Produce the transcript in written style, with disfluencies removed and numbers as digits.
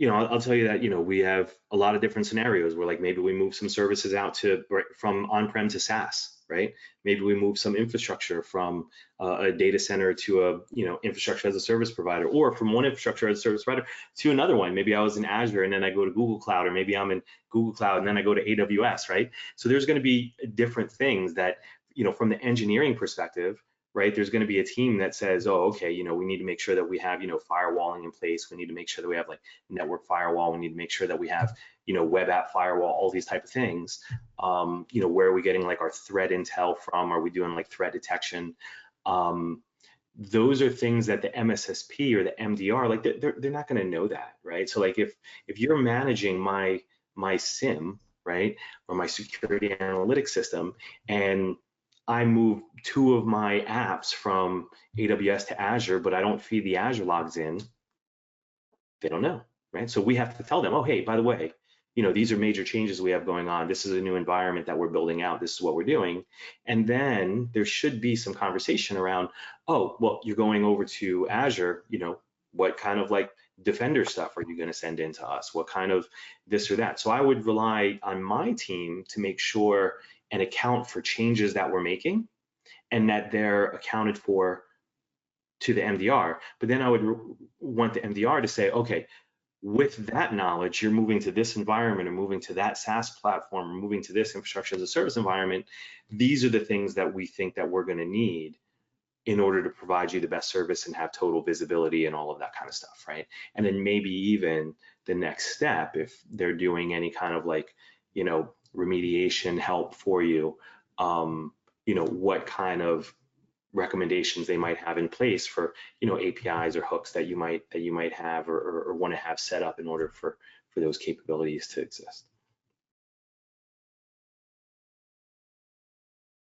I'll tell you that, we have a lot of different scenarios where like maybe we move some services out to right, from on-prem to SaaS, right? Maybe we move some infrastructure from a data center to a, infrastructure as a service provider, or from one infrastructure as a service provider to another one. Maybe I was in Azure and then I go to Google Cloud, or maybe I'm in Google Cloud and then I go to AWS, right? So there's going to be different things that, from the engineering perspective, right? There's going to be a team that says, oh, okay, we need to make sure that we have, firewalling in place. We need to make sure that we have like network firewall. We need to make sure that we have, web app firewall, all these type of things. Where are we getting like our threat intel from? Are we doing like threat detection? Those are things that the MSSP or the MDR, like they're not going to know that, right? So like if you're managing my SIM, right, or my security analytics system, and I move two of my apps from AWS to Azure, but I don't feed the Azure logs in, they don't know, right? So we have to tell them, oh, hey, by the way, these are major changes we have going on. This is a new environment that we're building out. This is what we're doing. And then there should be some conversation around, oh, well, you're going over to Azure, what kind of like Defender stuff are you going to send in to us? What kind of this or that? So I would rely on my team to make sure and account for changes that we're making and that they're accounted for to the MDR. But then I would want the MDR to say, okay, with that knowledge, you're moving to this environment or moving to that SaaS platform or moving to this infrastructure as a service environment. These are the things that we think that we're going to need in order to provide you the best service and have total visibility and all of that kind of stuff, right? And then maybe even the next step, if they're doing any kind of like, remediation help for you, what kind of recommendations they might have in place for, APIs or hooks that you might have or want to have set up in order for those capabilities to exist.